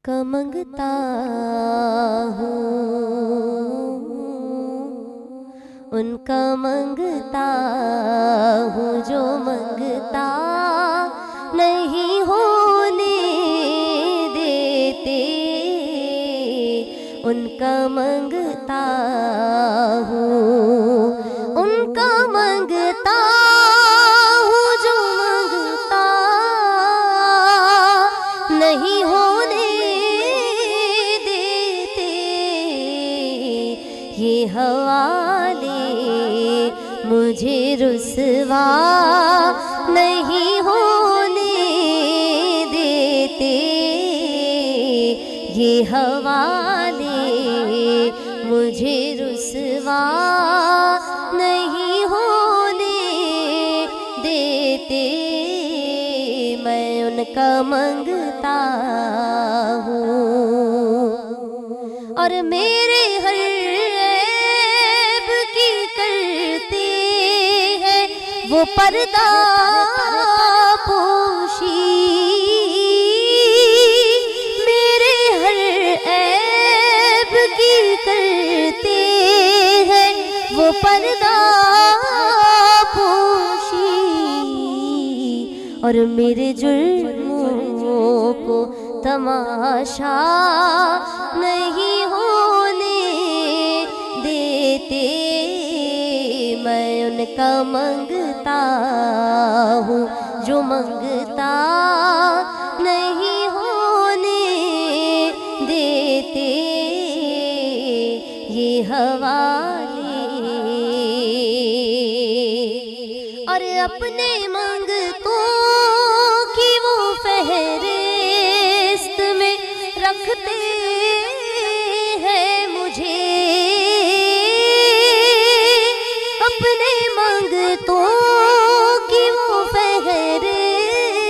उनका मंगता हूँ, उनका मंगता हूँ जो मंगता नहीं होने देते। उनका मंगता हूँ, उनका मंगता हूँ जो मंगता नहीं होने देते। ये हवाले मुझे रुसवा नहीं होने देते। ये हवाले मुझे रुसवा नहीं होने देते। मैं उनका मंगता हूँ और मेरे हर ऐब की करते हैं वो पर्दा पोशी। मेरे हर ऐब की करते हैं वो पर्दा पोशी। और मेरे जुर्मों को तमाशा नहीं होने देते। मैं उनका मंगता हूँ जो मंगता नहीं होने देते। ये हवाले और अपने मंगतों की वो फहरिस्त में रखते हैं मुझे। अपने मंगतों की वो फहरिस्त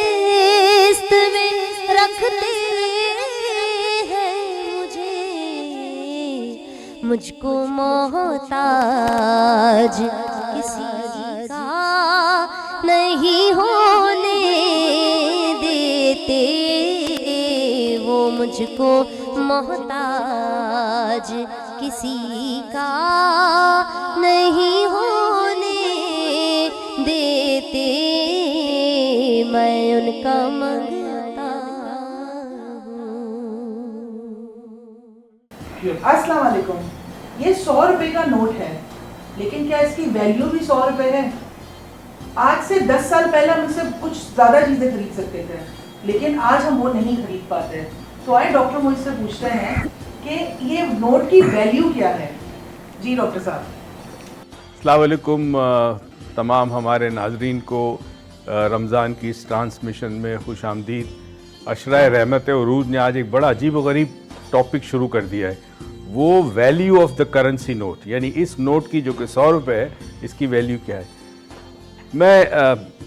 में रखते हैं मुझे। मुझको मोहताज किसी का नहीं होने देते। वो मुझको मोहताज किसी का नहीं होने देते। मैं उनका मंगता हूँ। अस्सलाम वालेकुम। ये 100 रुपए का नोट है, लेकिन क्या इसकी वैल्यू भी 100 रुपए है? आज से 10 साल पहले हम इससे कुछ ज्यादा चीजें खरीद सकते थे, लेकिन आज हम वो नहीं खरीद पाते। तो आए डॉक्टर मुझसे पूछते हैं कि ये नोट की वैल्यू क्या है। जी डॉक्टर साहब। अस्सलाम वालेकुम तमाम हमारे नाजरीन को रमज़ान की इस ट्रांसमिशन में खुश आमदीद। अशरा रहमत उरूज ने आज एक बड़ा अजीब व गरीब टॉपिक शुरू कर दिया है, वो value of the currency note, यानी इस नोट की जो कि 100 रुपये है, इसकी वैल्यू क्या है। मैं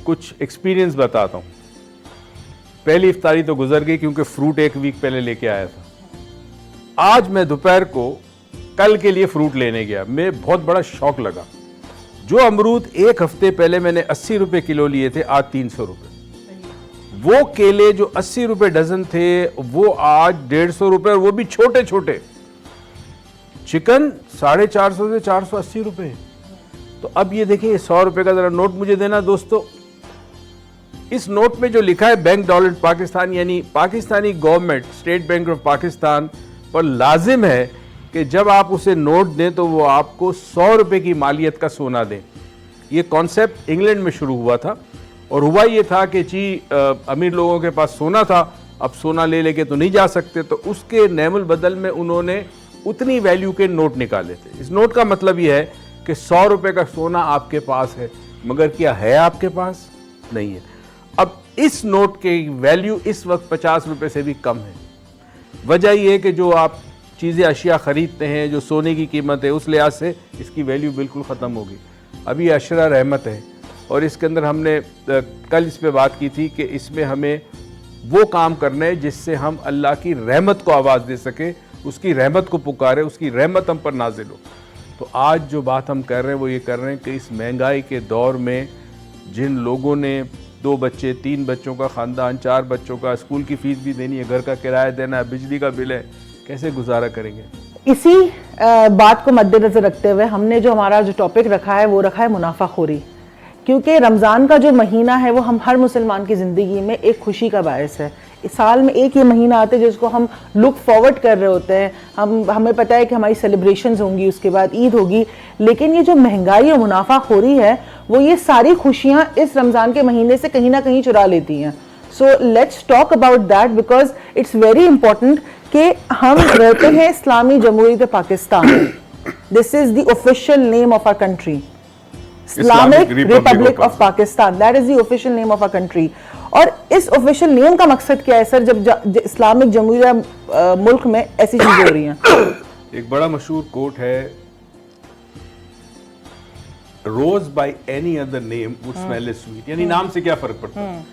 कुछ एक्सपीरियंस बताता हूँ। पहली इफ्तारी तो गुजर गई क्योंकि फ्रूट एक वीक पहले लेके आया था। आज मैं दोपहर को कल के लिए फ्रूट लेने गया, मैं बहुत बड़ा शौक लगा। जो अमरूद एक हफ्ते पहले मैंने 80 रुपये किलो लिए थे, आज 300 रुपये। वो केले जो 80 रुपये डजन थे, वो आज 150 रुपये, और वो भी छोटे छोटे। चिकन 450 से 480 रुपये। तो अब ये देखिए 100 रुपये का जरा नोट मुझे देना दोस्तों। इस नोट में जो लिखा है बैंक डॉलर पाकिस्तान, यानी Pakistani government state bank of Pakistan पर लाजिम है कि जब आप उसे नोट दें तो वो आपको 100 रुपये की मालियत का सोना दें। ये कॉन्सेप्ट इंग्लैंड में शुरू हुआ था और हुआ ये था कि अमीर लोगों के पास सोना था, अब सोना ले लेके तो नहीं जा सकते, तो उसके नेमुल बदल में उन्होंने उतनी वैल्यू के नोट निकाले थे। इस नोट का मतलब ये है कि 100 रुपये का सोना आपके पास है, मगर क्या है आपके पास? नहीं है। अब इस नोट की वैल्यू इस वक्त 50 रुपये से भी कम है। वजह यह है कि जो आप चीज़ें अशिया ख़रीदते हैं, जो सोने की कीमत है, उस लिहाज से इसकी वैल्यू बिल्कुल ख़त्म होगी। अभी अशरा रहमत है और इसके अंदर हमने कल इस पे बात की थी कि इसमें हमें वो काम करना है जिससे हम अल्लाह की रहमत को आवाज़ दे सके, उसकी रहमत को पुकारे, उसकी रहमत हम पर नाजिल हो। तो आज जो बात हम कर रहे हैं वो ये कर रहे हैं कि इस महंगाई के दौर में जिन लोगों ने 2 बच्चे 3 बच्चों का ख़ानदान, 4 बच्चों का, स्कूल की फ़ीस भी देनी है, घर का किराया देना है, बिजली का बिल है, कैसे गुजारा करेंगे? इसी बात को मद्देनजर रखते हुए हमने जो हमारा जो टॉपिक रखा है वो रखा है मुनाफाखोरी, क्योंकि रमज़ान का जो महीना है वो हम हर मुसलमान की ज़िंदगी में एक खुशी का बायस है। इस साल में एक ये महीना आता है जिसको हम लुक फॉरवर्ड कर रहे होते हैं, हमें पता है कि हमारी सेलिब्रेशंस होंगी, उसके बाद ईद होगी, लेकिन ये जो महंगाई और मुनाफाखोरी है वो ये सारी खुशियाँ इस रमज़ान के महीने से कहीं ना कहीं चुरा लेती हैं। So let's talk about that because it's very important कि हम रहते हैं इस्लामी जमहूरियत Pakistan, this is the official name of our country, Islamic republic of Pakistan, that is the official name of our country. और इस ऑफिशियल नेम का मकसद क्या है सर, जब इस्लामिक जमहूरिया मुल्क में ऐसी चीजें हो रही हैं? एक बड़ा मशहूर कोट है, rose by any other name would smell is sweet, यानी नाम से क्या फर्क पड़ता है,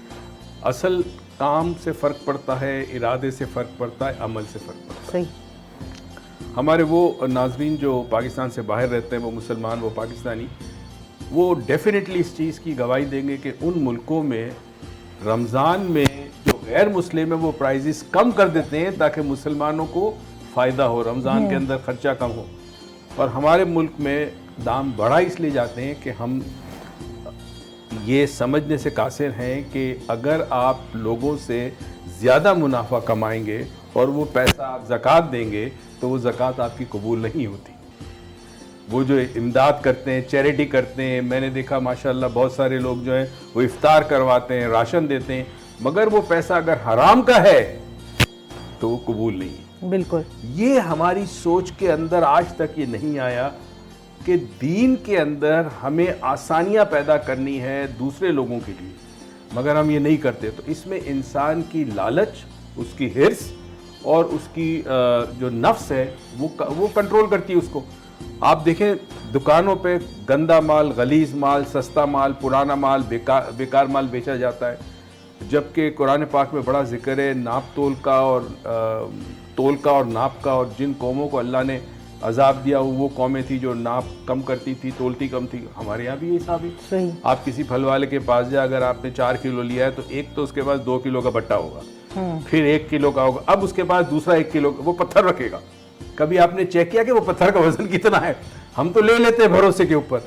असल काम से फर्क पड़ता है, इरादे से फर्क पड़ता है, अमल से फर्क पड़ता है। सही। हमारे वो नाजरीन जो पाकिस्तान से बाहर रहते हैं, वो मुसलमान, वो पाकिस्तानी, वो डेफिनेटली इस चीज़ की गवाही देंगे कि उन मुल्कों में रमज़ान में जो गैर मुस्लिम है वो प्राइजेस कम कर देते हैं ताकि मुसलमानों को फ़ायदा हो, रमज़ान के अंदर ख़र्चा कम हो। और हमारे मुल्क में दाम बढ़ा इसलिए जाते हैं कि हम ये समझने से कासिर हैं कि अगर आप लोगों से ज़्यादा मुनाफा कमाएंगे और वो पैसा आप ज़कात देंगे तो वो ज़कात आपकी कबूल नहीं होती। वो जो इमदाद करते हैं, चैरिटी करते हैं, मैंने देखा माशाल्लाह बहुत सारे लोग जो हैं वो इफ्तार करवाते हैं, राशन देते हैं, मगर वो पैसा अगर हराम का है तो वो कबूल नहीं। बिल्कुल, ये हमारी सोच के अंदर आज तक ये नहीं आया कि दीन के अंदर हमें आसानियां पैदा करनी है दूसरे लोगों के लिए, मगर हम ये नहीं करते। तो इसमें इंसान की लालच, उसकी हिर्स और उसकी जो नफ्स है वो कंट्रोल करती है उसको। आप देखें दुकानों पे गंदा माल, गलीज माल, सस्ता माल, पुराना माल, बेकार माल बेचा जाता है, जबकि कुरान पाक में बड़ा जिक्र है नाप तोल का और तोल का और नाप का। और जिन कौमों को अल्लाह ने अजाब दिया वो कौमें थी जो नाप कम करती थी, तोलती कम थी। हमारे यहाँ भी ये हिसाब है। सही। आप किसी फल वाले के पास जाए, अगर आपने 4 किलो लिया है तो एक तो उसके पास 2 किलो का बट्टा होगा, फिर 1 किलो का होगा, अब उसके पास दूसरा 1 किलो वो पत्थर रखेगा। कभी आपने चेक किया कि वो पत्थर का वजन कितना है? हम तो ले लेते हैं भरोसे के ऊपर।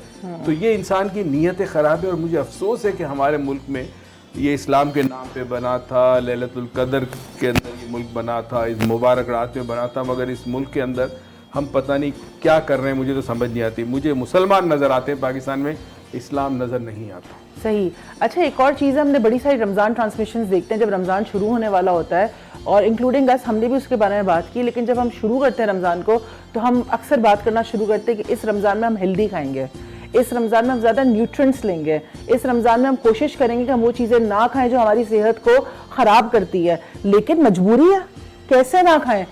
तो ये इंसान की नीयत खराब है। और मुझे अफसोस है कि हमारे मुल्क में ये इस्लाम के नाम पे बना था, लैलतुल कदर के अंदर ये मुल्क बना था, इस मुबारक रात में बना था, मगर इस मुल्क के अंदर हम पता नहीं क्या कर रहे हैं, मुझे तो समझ नहीं आती। मुझे मुसलमान नज़र आते हैं पाकिस्तान में, इस्लाम नज़र नहीं आता। सही। अच्छा, एक और चीज़ है, हमने बड़ी सारी रमज़ान ट्रांसमिशंस देखते हैं जब रमज़ान शुरू होने वाला होता है, और इंक्लूडिंग अस, हमने भी उसके बारे में बात की। लेकिन जब हम शुरू करते हैं रमज़ान को तो हम अक्सर बात करना शुरू करते हैं कि इस रमज़ान में हम हेल्दी खाएंगे, इस रमज़ान में हम ज़्यादा न्यूट्रिएंट्स लेंगे, इस रमज़ान में हम कोशिश करेंगे कि हम वो चीज़ें ना खाएं जो हमारी सेहत को ख़राब करती है। लेकिन मजबूरी है, कैसे ना खाएं?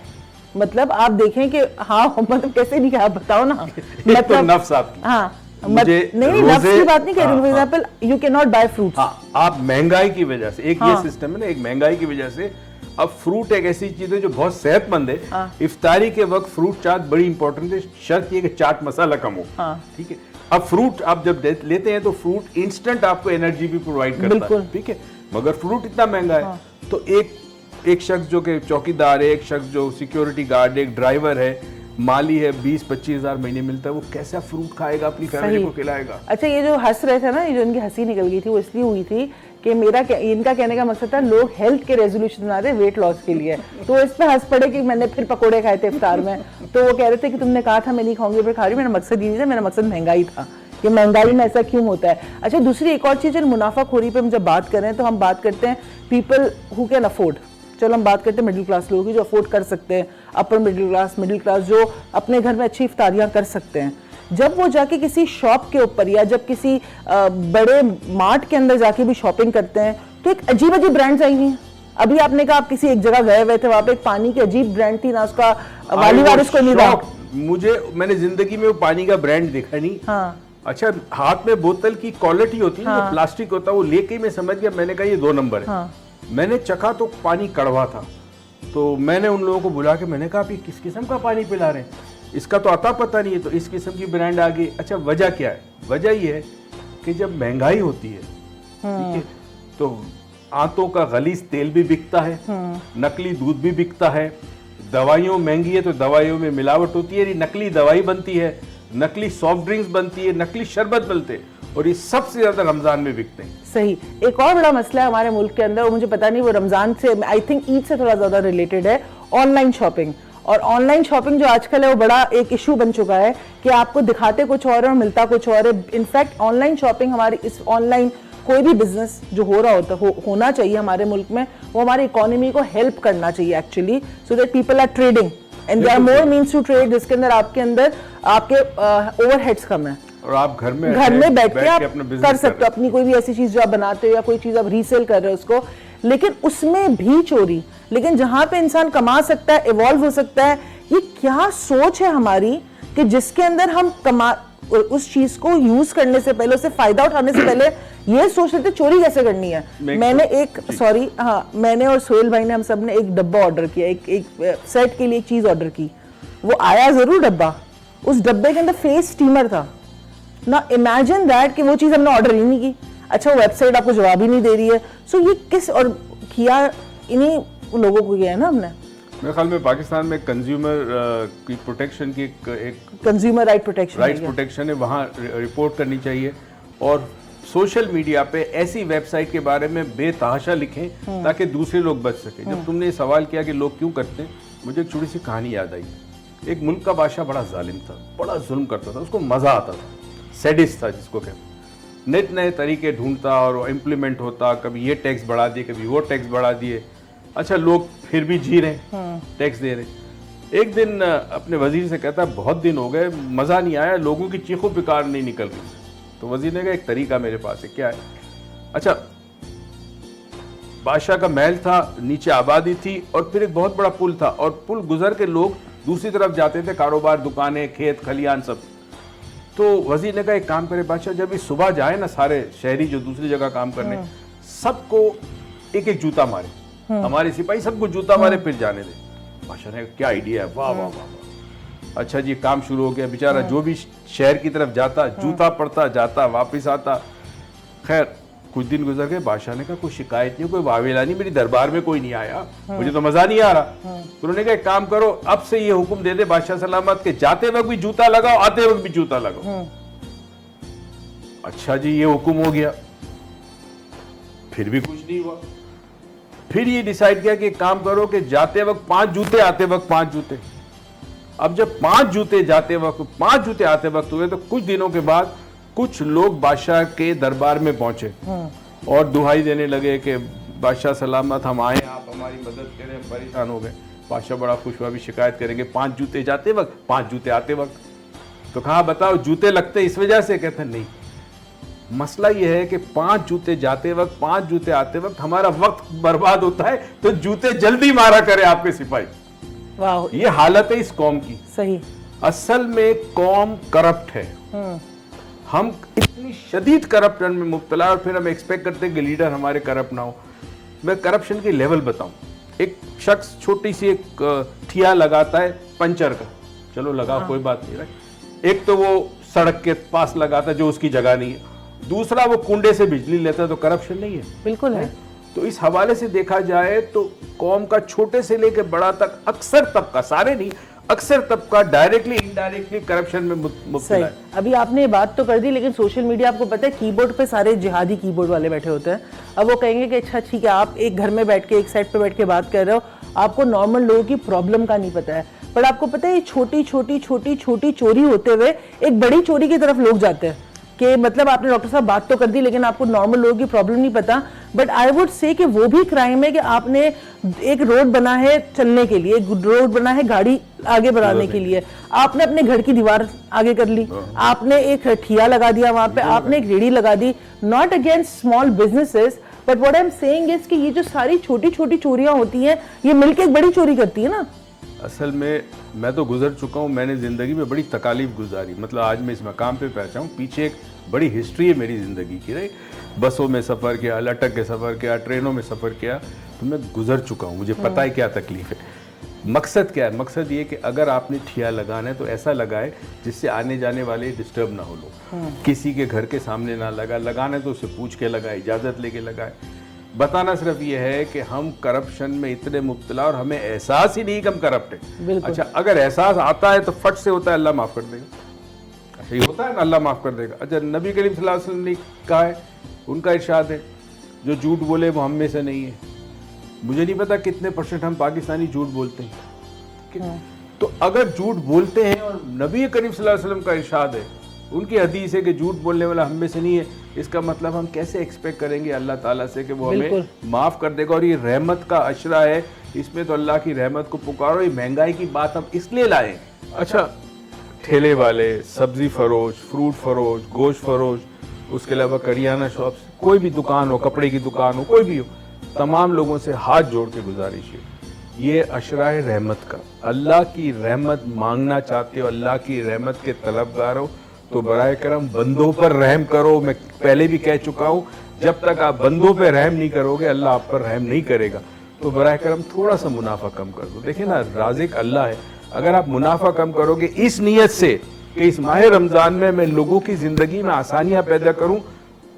मतलब आप देखें कि हाँ, मतलब कैसे नहीं खाएं, आप बताओ ना। मतलब तो नफ्स आपकी। हाँ, मुझे नहीं, नफ्स की बात नहीं कह रही हूँ। For example, you can not buy fruits. आप महंगाई की वजह से, एक ये सिस्टम है ना, एक महंगाई की वजह से अब फ्रूट एक ऐसी चीज है जो बहुत सेहतमंद है। इफ्तारी के वक्त फ्रूट चाट बड़ी इंपॉर्टेंट है, शर्त ये कि चाट मसाला कम हो। ठीक है। अब फ्रूट आप जब लेते हैं तो फ्रूट इंस्टेंट आपको एनर्जी भी प्रोवाइड करता है, ठीक है, मगर फ्रूट इतना महंगा है। तो एक शख्स जो कि चौकीदार है, एक शख्स जो सिक्योरिटी गार्ड है, एक ड्राइवर है, माली है, 20-25 हज़ार महीने मिलता है, वो कैसा फ्रूट खाएगा, अपनी फैमिली को खिलाएगा? अच्छा, ये जो हंस रहे थे ना, ये जो इनकी हंसी निकल गई थी वो इसलिए हुई थी कि इनका कहने का मकसद था लोग हेल्थ के रेजोल्यूशन बना रहे वेट लॉस के लिए, तो इस पे हंस पड़े कि मैंने फिर पकोड़े खाए थे इफ्तार में। तो वो कह रहे थे कि तुमने कहा था मैं नहीं खाऊंगी, फिर खा रही हूँ। मेरा मकसद ये नहीं था, मेरा मकसद महंगाई था कि महंगाई में ऐसा क्यों होता है। अच्छा, दूसरी एक और चीज़, मुनाफाखोरी पे हम जब बात करें तो हम बात करते हैं पीपल हु कैन अफोर्ड। चलो हम बात करते हैं मिडिल क्लास लोगों की जो अफोर्ड कर सकते हैं, अपर मिडिल क्लास जो अपने घर में अच्छी इफ्तारियाँ कर सकते हैं। जब वो जाके किसी शॉप के ऊपर या जब किसी बड़े मार्ट के अंदर जाके भी शॉपिंग करते हैं तो एक अजीब अजीब ब्रांड्स आई हुई हैं। अभी आपने कहा आप किसी एक जगह गए हुए थे, वहाँ पे एक पानी की अजीब ब्रांड थी ना, उसका वाली वारिस को नहीं रहा। मैंने जिंदगी में वो पानी का ब्रांड देखा नहीं। हाँ। अच्छा, हाथ में बोतल की क्वालिटी होती है, हाँ। प्लास्टिक होता है, वो लेके मैं समझ गया, मैंने कहा ये 2 नंबर है। हाँ। मैंने चखा तो पानी कड़वा था, तो मैंने उन लोगों को बुला के मैंने कहा आप ये किस किस्म का पानी पिला रहे हैं, इसका तो अता पता नहीं है, तो इस किस्म की ब्रांड आ गई। अच्छा, वजह क्या है? वजह ये है कि जब महंगाई होती है, ठीक है, तो आंतों का गलीज तेल भी बिकता है, नकली दूध भी बिकता है, दवाइयों महंगी है तो दवाइयों में मिलावट होती है, नकली दवाई बनती है, नकली सॉफ्ट ड्रिंक्स बनती है, नकली शरबत बनते हैं, और ये सबसे ज्यादा रमजान में बिकते हैं। सही। एक और बड़ा मसला है हमारे मुल्क के अंदर, और मुझे पता नहीं वो रमजान से, आई थिंक ईद से थोड़ा ज्यादा रिलेटेड है, ऑनलाइन शॉपिंग। और ऑनलाइन शॉपिंग जो आजकल है वो बड़ा एक इशू बन चुका है कि आपको दिखाते कुछ और है और मिलता कुछ और है। इनफैक्ट ऑनलाइन शॉपिंग, हमारी इस ऑनलाइन कोई भी बिजनेस जो हो रहा होना चाहिए हमारे मुल्क में, वो हमारी इकोनॉमी को हेल्प करना चाहिए actually, so that people are trading and there are more means to trade, जिसके अंदर आपके ओवरहेड्स कम है और आप घर में बैठ के आप अपना business कर सकते हो अपनी कोई भी ऐसी चीज जो आप बनाते हो या कोई चीज आप रीसेल कर रहे हो उसको, लेकिन उसमें भी चोरी। लेकिन जहां पे इंसान कमा सकता है, इवॉल्व हो सकता है, ये क्या सोच है हमारी कि जिसके अंदर हम उस चीज को यूज करने से पहले, उससे फायदा उठाने से पहले ये सोच लेते चोरी कैसे करनी है। मैंने और सोहेल भाई ने, हम सब ने एक डब्बा ऑर्डर किया, एक सेट के लिए एक चीज ऑर्डर की। वो आया जरूर डब्बा, उस डब्बे के अंदर फेस स्टीमर था ना। इमेजिन दैट कि वो चीज हमने ऑर्डर ही नहीं की। अच्छा, वो वेबसाइट आपको जवाब ही नहीं दे रही है। सो ये किस और किया इन्हीं लोगों को किया है ना हमने। मेरे ख्याल में पाकिस्तान में कंज्यूमर की प्रोटेक्शन की एक कंज्यूमर राइट प्रोटेक्शन है, वहाँ रिपोर्ट करनी चाहिए। और सोशल मीडिया पे ऐसी वेबसाइट के बारे में बेतहाशा लिखें ताकि दूसरे लोग बच सके। जब तुमने ये सवाल किया कि लोग क्यों करते हैं, मुझे एक छोटी सी कहानी याद आई। एक मुल्क का बादशाह बड़ा जालिम था, बड़ा जुल्म करता था, उसको मजा आता था, सैडिस्ट था जिसको कहते। नित नए तरीके ढूंढता और इम्प्लीमेंट होता, कभी ये टैक्स बढ़ा दिए, कभी वो टैक्स बढ़ा दिए। अच्छा, लोग फिर भी जी रहे, टैक्स दे रहे। एक दिन अपने वजीर से कहता है बहुत दिन हो गए, मज़ा नहीं आया, लोगों की चीखों पुकार नहीं निकल रही। तो वजीर ने कहा एक तरीका मेरे पास है। क्या है? अच्छा, बादशाह का महल था, नीचे आबादी थी और फिर एक बहुत बड़ा पुल था, और पुल गुजर के लोग दूसरी तरफ जाते थे, कारोबार, दुकानें, खेत खलियान सब। तो वजीर ने कहा एक काम करे बादशाह, जब इस सुबह जाए ना सारे शहरी जो दूसरी जगह काम करने, सबको एक एक जूता मारे, हमारे सिपाही सबको जूता मारे, फिर जाने दे। बादशाह ने क्या आइडिया है, वाह वाह वाह। अच्छा जी, काम शुरू हो गया। बेचारा जो भी शहर की तरफ जाता, जूता पड़ता, जाता, वापस आता। खैर कुछ दिन गुजर गए, बादशाह ने कहा कोई शिकायत नहीं, कोई वावेला नहीं, मेरी दरबार में कोई नहीं आया, मुझे तो मजा नहीं आ रहा। तो उन्होंने कहा एक काम करो, अब से ये हुक्म दे दे बादशाह सलामत के जाते वक्त भी जूता लगाओ, आते वक्त भी जूता लगाओ। अच्छा जी, ये हुक्म हो गया, फिर भी कुछ नहीं हुआ। फिर ये डिसाइड किया कि एक काम करो कि जाते वक्त 5 जूते, आते वक्त 5 जूते। अब जब 5 जूते जाते वक्त, 5 जूते आते वक्त हुए, तो कुछ दिनों के बाद कुछ लोग बादशाह के दरबार में पहुंचे और दुहाई देने लगे कि बादशाह सलामत, हम आए, आप हमारी मदद करें, हम परेशान हो गए। बादशाह बड़ा खुश हुआ, भी शिकायत करेंगे 5 जूते जाते वक्त, 5 जूते आते वक्त। तो कहा बताओ जूते लगते इस वजह से? कहते नहीं, मसला यह है कि 5 जूते जाते वक्त, 5 जूते आते वक्त हमारा वक्त बर्बाद होता है, तो जूते जल्दी मारा करे आपके सिपाही। वाह, ये हालत है इस कौम की। सही। असल में कौम करप्ट है, हम इतनी शदीद करप्शन में मुब्तला, और फिर हम एक्सपेक्ट करते हैं कि लीडर हमारे करप्ट ना हो। मैं करप्शन की लेवल बताऊं। एक शख्स छोटी सी एक ठिया लगाता है पंचर का, चलो लगाओ, कोई बात नहीं। एक तो वो सड़क के पास लगाता है जो उसकी जगह नहीं है, दूसरा वो कुंडे से बिजली लेता है, तो करप्शन नहीं है? बिल्कुल है। तो इस हवाले से देखा जाए तो कौम का छोटे से लेकर बड़ा तक अक्सर तबका, सारे नहीं, अक्सर तबका डायरेक्टली इनडायरेक्टली करप्शन में मुब्तला है। अभी आपने बात तो कर दी, लेकिन सोशल मीडिया, आपको पता है कीबोर्ड पे सारे जिहादी कीबोर्ड वाले बैठे होते हैं। अब वो कहेंगे कि अच्छा ठीक है, आप एक घर में बैठ के एक साइड पे बैठ के बात कर रहे हो, आपको नॉर्मल लोगों की प्रॉब्लम का नहीं पता है। पर आपको पता है ये छोटी छोटी छोटी छोटी चोरी होते हुए एक बड़ी चोरी की तरफ लोग जाते हैं। कि मतलब आपने डॉक्टर साहब बात तो कर दी, लेकिन आपको नॉर्मल लोगों की प्रॉब्लम नहीं पता। बट आई वुड से कि वो भी क्राइम है कि आपने एक रोड बना है चलने के लिए, एक रोड बना है गाड़ी आगे बढ़ाने के लिए, आपने अपने घर की दीवार आगे कर ली, आपने एक ठिया लगा दिया वहां पे, आपने एक रेडी लगा दी। Not against small businesses, but what I am saying is कि ये जो सारी छोटी छोटी चोरियां होती हैं, ये मिलकर एक बड़ी चोरी करती है ना। असल में मैं तो गुजर चुका हूँ, मैंने ज़िंदगी में बड़ी तकालीफ गुजारी, मतलब आज मैं इस मकाम पे पहुँचा हूँ, पीछे एक बड़ी हिस्ट्री है मेरी ज़िंदगी की। राइट, बसों में सफ़र किया, लटक के सफ़र किया, ट्रेनों में सफ़र किया, तो मैं गुजर चुका हूँ, मुझे पता है क्या तकलीफ़ है। मकसद क्या है? मकसद ये कि अगर आपने ठिया लगाना है तो ऐसा लगाए जिससे आने जाने वाले डिस्टर्ब ना हो, लोग किसी के घर के सामने ना लगाना है तो उससे पूछ के लगाए, इजाज़त लेके लगाए। बताना सिर्फ ये है कि हम करप्शन में इतने मुब्तला और हमें एहसास ही नहीं कि हम करप्ट है। बिल्कुल। अच्छा, अगर एहसास आता है तो फट से होता है अल्लाह माफ़ कर देगा। अच्छा, ये होता है ना अल्लाह माफ़ कर देगा। अच्छा, नबी करीम सल्लल्लाहु अलैहि वसल्लम ने कहा है, उनका इरशाद है, जो झूठ बोले वो हम में से नहीं है। मुझे नहीं पता कितने % हम पाकिस्तानी झूठ बोलते हैं, ठीक है? तो अगर झूठ बोलते हैं और नबी करीम सल्लल्लाहु अलैहि वसल्लम का इरशाद है, उनकी हदीस है कि झूठ बोलने वाला हम में से नहीं है, इसका मतलब हम कैसे एक्सपेक्ट करेंगे अल्लाह ताला से कि वो हमें माफ़ कर देगा। और ये रहमत का अशरा है, इसमें तो अल्लाह की रहमत को पुकारो। ये महंगाई की बात हम इसलिए लाए। अच्छा, ठेले वाले, सब्जी फरोश, फ्रूट फरोश, गोश्त फरोश, उसके अलावा करियाना शॉप्स, कोई भी दुकान हो, कपड़े की दुकान हो, कोई भी हो, तमाम लोगों से हाथ जोड़ के गुजारिश है, ये अशरा रहमत का, अल्लाह की रहमत मांगना चाहते हो, अल्लाह की रहमत के तलबगार हो, तो बराए करम बंदों पर रहम करो। मैं पहले भी कह चुका हूँ, जब तक आप बंदों पर रहम नहीं करोगे अल्लाह आप पर रहम नहीं करेगा। तो बराए करम थोड़ा सा मुनाफा कम कर दो। देखिए ना, राज़िक अल्लाह है। अगर आप मुनाफा कम करोगे इस नीयत से कि इस माह रमज़ान में मैं लोगों की ज़िंदगी में आसानियाँ पैदा करूँ,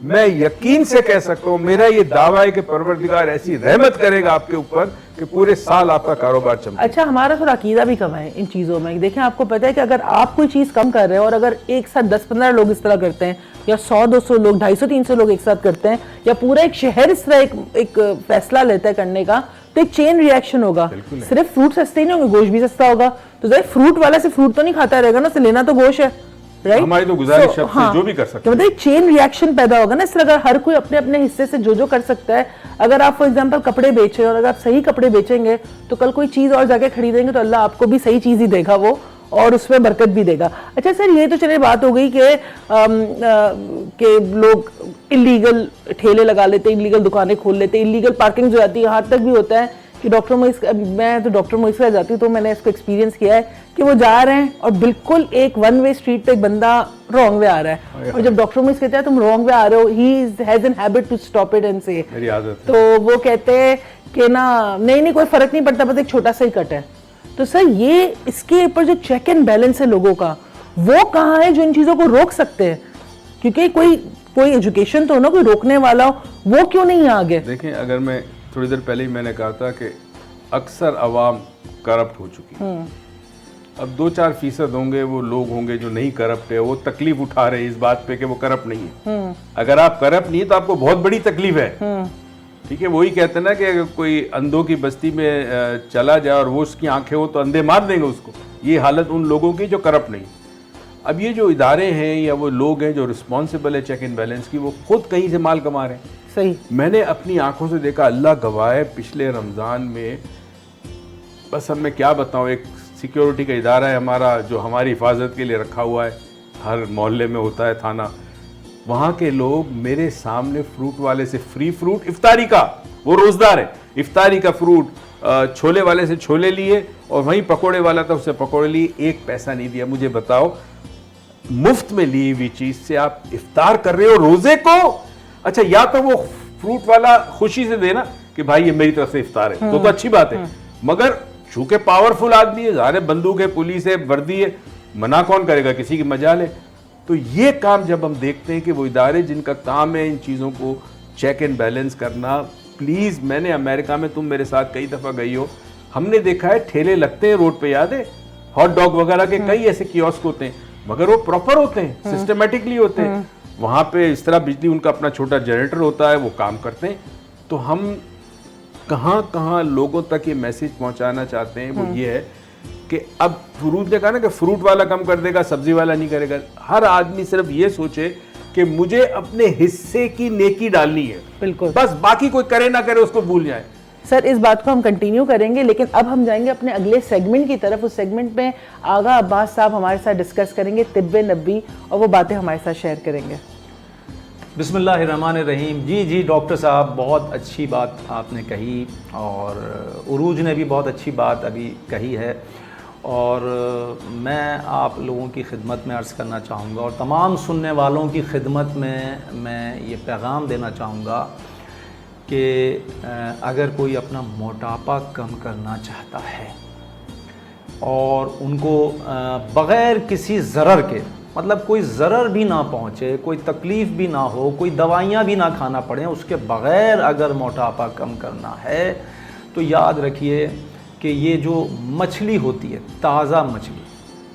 मैं यकीन से कह सकता हूँ, मेरा ये दावा है कि परवरदिगार ऐसी रहमत करेगा आपके ऊपर कि पूरे साल आपका कारोबार चमके। अच्छा, हमारा थोड़ा अकीदा भी कम है इन चीज़ों में। देखें, आपको पता है कि अगर आप कोई चीज़ कम कर रहे हैं और अगर एक साथ 10-15 लोग इस तरह करते हैं, या 100-200 लोग, 250-300 लोग एक साथ करते हैं, या पूरा एक शहर इस तरह एक फैसला लेता है करने का, तो एक चेन रिएक्शन होगा। सिर्फ फ्रूट सस्ते नहीं होंगे, गोश्त भी सस्ता होगा। तो जरा फ्रूट वाला से फ्रूट तो नहीं खाता रहेगा ना, उसे लेना तो गोश्त है, राइट? हमारी तो गुजारिश है जो भी कर सकते हैं, मतलब चेन रिएक्शन पैदा होगा ना। इस तरह अगर हर कोई अपने अपने हिस्से से जो कर सकता है, अगर आप फॉर एग्जांपल कपड़े बेच रहे हो और अगर आप सही कपड़े बेचेंगे तो कल कोई चीज़ और जाके खरीदेंगे तो अल्लाह आपको भी सही चीज़ ही देगा वो, और उसमें बरकत भी देगा। अच्छा सर, ये तो चलिए बात हो गई कि लोग इलीगल ठेले लगा लेते हैं, इलीगल दुकानें खोल लेते हैं, इलीगल पार्किंग जो आती है। यहाँ तक भी होता है कि मैं तो डॉक्टर मोइस के जाती हूँ तो मैंने इसको एक्सपीरियंस किया है कि वो जा रहे हैं और बिल्कुल एक वन वे स्ट्रीट पे एक बंदा रॉन्ग वे आ रहा है, और जब डॉक्टर मोइस कहते हैं तुम रॉन्ग वे आ रहे हो, he has an habit to stop it and से, मेरी आदत है। तो वो कहते हैं कि ना नहीं कोई फर्क नहीं पड़ता, बस एक छोटा सा ही कट है। तो सर, ये इसके ऊपर जो चेक एंड बैलेंस है लोगों का, वो कहाँ है जो इन चीज़ों को रोक सकते हैं? क्योंकि कोई एजुकेशन तो हो ना, कोई रोकने वाला हो, वो क्यों नहीं है आगे? देखें, अगर मैं थोड़ी देर पहले ही मैंने कहा था कि अक्सर अवाम करप्ट हो चुकी है। अब 2-4% होंगे वो लोग होंगे जो नहीं करप्ट है, वो तकलीफ उठा रहे हैं इस बात पे कि वो करप्ट नहीं है। अगर आप करप्ट नहीं है तो आपको बहुत बड़ी तकलीफ है, ठीक है? वही कहते हैं ना कि अगर कोई अंधों की बस्ती में चला जाए और वो उसकी आंखें हो तो अंधे मार देंगे उसको। ये हालत उन लोगों की जो करप्ट नहीं। अब ये जो इदारे हैं या वो लोग हैं जो रिस्पॉन्सिबल है चेक एंड बैलेंस की, वो खुद कहीं से माल कमा रहे हैं। सही, मैंने मैंने अपनी आंखों से देखा, अल्लाह गवाह है, पिछले रमज़ान में, बस अब मैं क्या बताऊं, एक सिक्योरिटी का इदारा है हमारा जो हमारी हिफाजत के लिए रखा हुआ है, हर मोहल्ले में होता है थाना। वहाँ के लोग मेरे सामने फ्रूट वाले से फ्री फ्रूट, इफ्तारी का, वो रोजदार है, इफ्तारी का फ्रूट, छोले वाले से छोले लिए और वहीं पकोड़े वाला था उससे पकोड़े लिए, 1 पैसा नहीं दिया। मुझे बताओ, मुफ्त में ली हुई चीज से आप इफ्तार कर रहे हो रोजे को? अच्छा, या तो वो फ्रूट वाला खुशी से देना कि भाई ये मेरी तरफ से इफ्तार है, तो अच्छी बात है, मगर चूंकि पावरफुल आदमी है, ज़ाहिर बंदूक है, पुलिस है, वर्दी है, मना कौन करेगा, किसी की मजाल है। तो ये काम जब हम देखते हैं कि वो इदारे जिनका काम है इन चीज़ों को चेक एंड बैलेंस करना, प्लीज़, मैंने अमेरिका में, तुम मेरे साथ कई दफ़ा गई हो, हमने देखा है ठेले लगते हैं रोड पे, याद है, हॉट डॉग वगैरह के कई ऐसे कियोस्क होते हैं, मगर वो प्रॉपर होते हैं, सिस्टमेटिकली होते हैं। वहाँ पे इस तरह बिजली, उनका अपना छोटा जनरेटर होता है, वो काम करते हैं। तो हम कहाँ कहाँ लोगों तक ये मैसेज पहुँचाना चाहते हैं, वो ये है कि अब फ्रूट ने कहा ना कि फ्रूट वाला कम कर देगा, सब्जी वाला नहीं करेगा। हर आदमी सिर्फ ये सोचे कि मुझे अपने हिस्से की नेकी डालनी है, बिल्कुल, बस, बाकी कोई करे ना करे उसको भूल जाए। सर, इस बात को हम कंटिन्यू करेंगे, लेकिन अब हम जाएंगे अपने अगले सेगमेंट की तरफ। उस सेगमेंट में आगा अब्बास साहब हमारे साथ डिस्कस करेंगे तिब्बे नबी, और वो बातें हमारे साथ शेयर करेंगे। बिस्मिल्लाहिर्रहमानिर्रहीम। जी डॉक्टर साहब, बहुत अच्छी बात आपने कही, और उरूज ने भी बहुत अच्छी बात अभी कही है, और मैं आप लोगों की खिदमत में अर्ज़ करना चाहूँगा और तमाम सुनने वालों की खिदमत में मैं ये पैगाम देना चाहूँगा कि अगर कोई अपना मोटापा कम करना चाहता है और उनको बग़ैर किसी ज़रर के मतलब कोई ज़रर भी ना पहुँचे, कोई तकलीफ़ भी ना हो, कोई दवाइयाँ भी ना खाना पड़े, उसके बग़ैर अगर मोटापा कम करना है तो याद रखिए कि ये जो मछली होती है,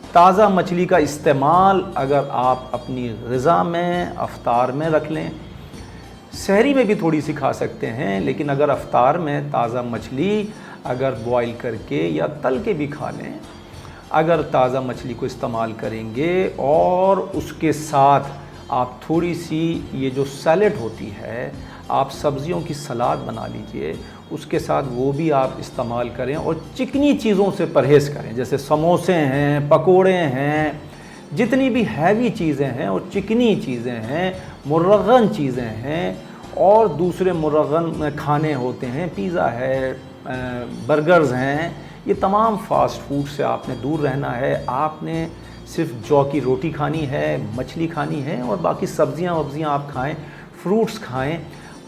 ताज़ा मछली का इस्तेमाल अगर आप अपनी ग़िज़ा में अफ्तार में रख लें, सहरी में भी थोड़ी सी खा सकते हैं, लेकिन अगर अफ्तार में ताज़ा मछली अगर बॉईल करके या तल के भी खा लें, अगर ताज़ा मछली को इस्तेमाल करेंगे और उसके साथ आप थोड़ी सी ये जो सैलेड होती है, आप सब्ज़ियों की सलाद बना लीजिए, उसके साथ वो भी आप इस्तेमाल करें और चिकनी चीज़ों से परहेज़ करें, जैसे समोसे हैं, पकोड़े हैं, जितनी भी हैवी चीज़ें हैं और चिकनी चीज़ें हैं, मुर्रगन चीज़ें हैं और दूसरे मुर्रगन खाने होते हैं, पिज़्ज़ा है, बर्गर्स हैं, ये तमाम फ़ास्ट फूड से आपने दूर रहना है। आपने सिर्फ जौ की रोटी खानी है, मछली खानी है और बाकी सब्ज़ियाँ वब्ज़ियाँ आप खाएं, फ्रूट्स खाएं।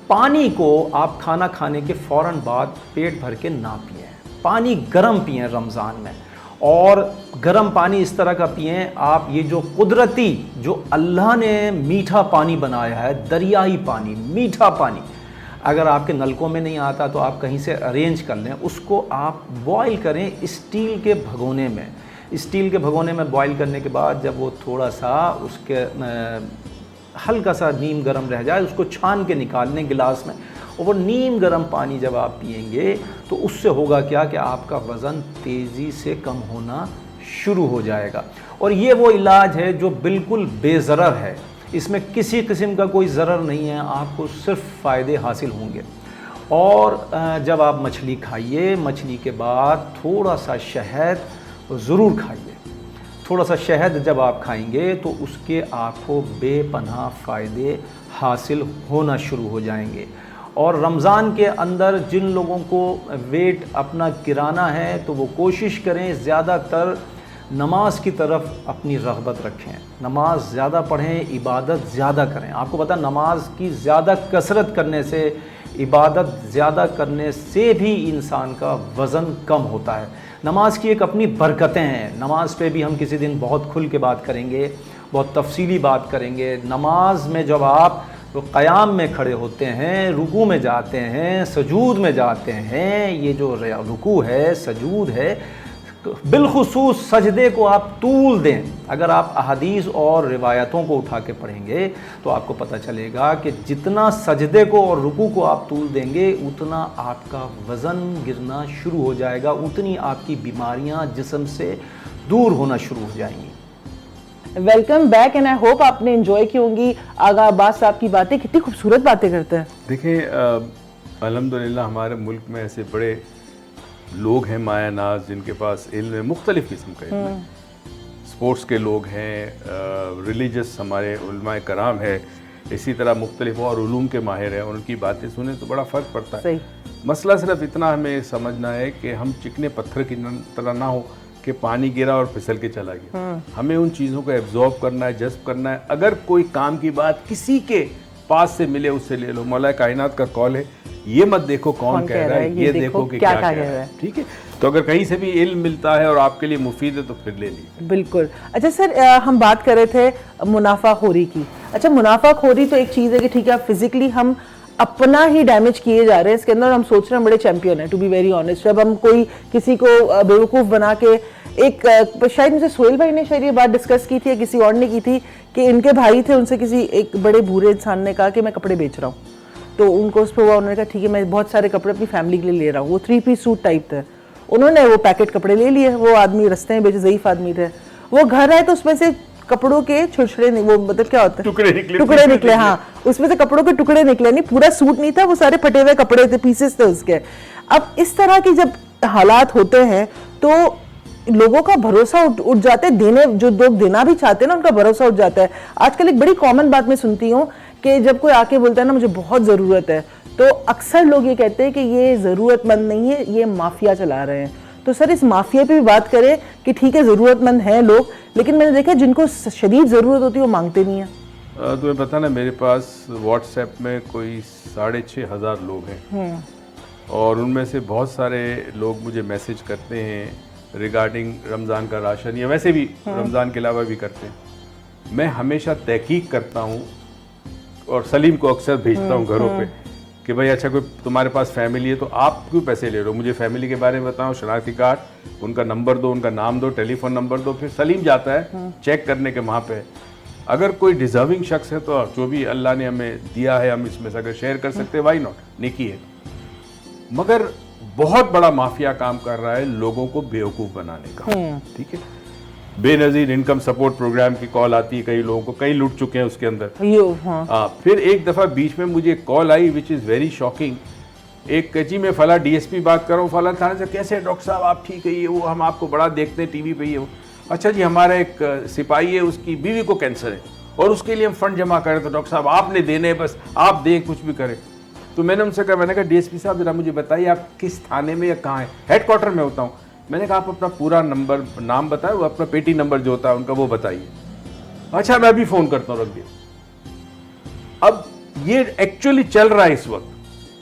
पानी को आप खाना खाने के फ़ौरन बाद पेट भर के ना पिएं, पानी गर्म पिएं रमज़ान में, और गर्म पानी इस तरह का पिएं आप, ये जो कुदरती जो अल्लाह ने मीठा पानी बनाया है, दरियाई पानी, मीठा पानी, अगर आपके नलकों में नहीं आता तो आप कहीं से अरेंज कर लें, उसको आप बॉईल करें स्टील के भगोने में। स्टील के भगोने में बॉईल करने के बाद जब वो थोड़ा सा उसके हल्का सा नीम गर्म रह जाए, उसको छान के निकाल लें गिलास में, और वो नीम गर्म पानी जब आप पिएंगे तो उससे होगा क्या कि आपका वज़न तेज़ी से कम होना शुरू हो जाएगा। और ये वो इलाज है जो बिल्कुल बेज़रर है, इसमें किसी किस्म का कोई ज़रर नहीं है, आपको सिर्फ फ़ायदे हासिल होंगे। और जब आप मछली खाइए, मछली के बाद थोड़ा सा शहद ज़रूर खाइए। थोड़ा सा शहद जब आप खाएंगे तो उसके आपको बेपनाह फ़ायदे हासिल होना शुरू हो जाएंगे। और रमज़ान के अंदर जिन लोगों को वेट अपना गिराना है तो वो कोशिश करें ज़्यादातर नमाज की तरफ अपनी रग़बत रखें, नमाज ज़्यादा पढ़ें, इबादत ज़्यादा करें। आपको पता नमाज की ज़्यादा कसरत करने से, इबादत ज़्यादा करने से भी इंसान का वज़न कम होता है। नमाज की एक अपनी बरकतें हैं, नमाज पे भी हम किसी दिन बहुत खुल के बात करेंगे, बहुत तफसीली बात करेंगे। नमाज में जब आप तो क़याम में खड़े होते हैं, रुकू में जाते हैं, सजूद में जाते हैं, ये जो रुकू है, सजूद है, तो बिलखुसूस सजदे को आप तूल दें। अगर आप अहादीस और रिवायतों को उठा के पढ़ेंगे तो आपको पता चलेगा कि जितना सजदे को और रुकू को आप तूल देंगे उतना आपका वज़न गिरना शुरू हो जाएगा, उतनी आपकी बीमारियां जिस्म से दूर होना शुरू हो जाएंगी। Welcome back and I hope आपने एंजॉय की होंगी आगा अब्बास साहब की बातें, कितनी खूबसूरत बातें करते हैं। देखिए अल्हम्दुलिल्लाह हमारे मुल्क में ऐसे बड़े लोग हैं माया नाज जिनके पास इल्म है, मुख्तलिफ़ किस्म का इल्म है। स्पोर्ट्स के लोग हैं, रिलीजियस हमारे उलमाए कराम है, इसी तरह मुख्तलिफ और उलूम के माहिर हैं, और उनकी बातें सुने तो बड़ा फ़र्क पड़ता है। सही। मसला सिर्फ इतना हमें समझना है कि हम चिकने पत्थर की तरह ना हो कि पानी गिरा और फिसल के चला गया। हमें उन चीज़ों को एब्जॉर्ब करना है, जज्ब करना है। अगर कोई काम की बात किसी के पास से मिले उससे ले लो। मौला कायनात का कौल है, ये मत देखो कौन कह रहा है, ये देखो कि क्या कह रहा है। ठीक है, तो अगर कहीं से भी इल्म मिलता है और आपके लिए मुफीद है तो फिर ले लीजिए। बिल्कुल। अच्छा सर, हम बात कर रहे थे मुनाफाखोरी की। अच्छा, मुनाफाखोरी तो एक चीज़ है कि ठीक है फिजिकली हम अपना ही डैमेज किए जा रहे हैं, इसके अंदर हम सोच रहे हैं बड़े चैंपियन है, टू बी वेरी ऑनेस्ट। जब हम कोई किसी को बेवकूफ़ बना के एक शायद मुझसे सोहेल भाई ने शायद ये बात डिस्कस की थी या किसी और ने की थी कि इनके भाई थे, उनसे किसी एक बड़े बूढ़े इंसान ने कहा कि मैं कपड़े बेच रहा हूँ, तो उनको उस पर हुआ, उन्होंने कहा ठीक है मैं बहुत सारे कपड़े अपनी फैमिली के लिए ले रहा हूँ। वो 3 पीस सूट टाइप थे, उन्होंने वो पैकेट कपड़े ले लिए। वो आदमी रास्ते में बेचे, ज़ईफ़ आदमी थे। वो घर आए तो उसमें से कपड़ों के छुड़छुड़े, वो मतलब क्या होता है, टुकड़े निकले। हाँ, उसमें से कपड़ों के टुकड़े निकले, नहीं पूरा सूट नहीं था, वो सारे फटे हुए कपड़े थे, पीसेस थे उसके। अब इस तरह की जब हालात होते हैं तो लोगों का भरोसा उठ जाता है, देने जो लोग देना भी चाहते हैं ना उनका भरोसा उठ जाता है। आजकल एक बड़ी कॉमन बात मैं सुनती हूँ कि जब कोई आके बोलता है ना मुझे बहुत ज़रूरत है, तो अक्सर लोग ये कहते हैं कि ये ज़रूरतमंद नहीं है, ये माफिया चला रहे हैं। तो सर इस माफिया पे भी बात करें कि ठीक है ज़रूरतमंद हैं लोग, लेकिन मैंने देखा जिनको शदीद ज़रूरत होती है वो मांगते नहीं हैं। तुम्हें पता ना, मेरे पास व्हाट्सएप में कोई 6,500 लोग हैं और उनमें से बहुत सारे लोग मुझे मैसेज करते हैं रिगार्डिंग रमज़ान का राशन, या वैसे भी रमज़ान के अलावा भी करते हैं। मैं हमेशा तहकीक करता हूँ और सलीम को अक्सर भेजता हूँ घरों पे कि भाई अच्छा कोई तुम्हारे पास फैमिली है तो आप क्यों पैसे ले रहे हो, मुझे फैमिली के बारे में बताओ, शनाख्ती कार्ड, उनका नंबर दो, उनका नाम दो, टेलीफोन नंबर दो। फिर सलीम जाता है चेक करने के वहाँ पे। अगर कोई डिजर्विंग शख्स है तो जो भी अल्लाह ने हमें दिया है हम इसमें से अगर शेयर कर सकते हैं, वाई नॉट, नेकी है। मगर बहुत बड़ा माफिया काम कर रहा है लोगों को बेवकूफ़ बनाने का, ठीक है। बेनजीर इनकम सपोर्ट प्रोग्राम की कॉल आती है कई लोगों को, कई लुट चुके हैं उसके अंदर। फिर एक दफ़ा बीच में मुझे call I which is very shocking. एक जी मैं फला डीएसपी बात कर रहा हूँ, फला थाने से, कैसे डॉक्टर साहब आप ठीक है, ये वो हम आपको बड़ा देखते हैं टीवी पे, ये वो। अच्छा जी हमारा एक सिपाही है उसकी बीवी को कैंसर है और उसके लिए हम फंड जमा करें, तो डॉक्टर साहब आपने देने, बस आप दें, कुछ भी करें। तो मैंने उनसे कहा, मैंने कहा डीएसपी साहब जरा मुझे बताइए आप किस थाने में या कहाँ है। हेडक्वार्टर में होता हूँ। मैंने कहा आप अपना पूरा नंबर नाम बताए, वो अपना पेटी नंबर जो होता है उनका वो बताइए। अच्छा मैं अभी फ़ोन करता हूँ, रख दिया। अब ये एक्चुअली चल रहा है इस वक्त,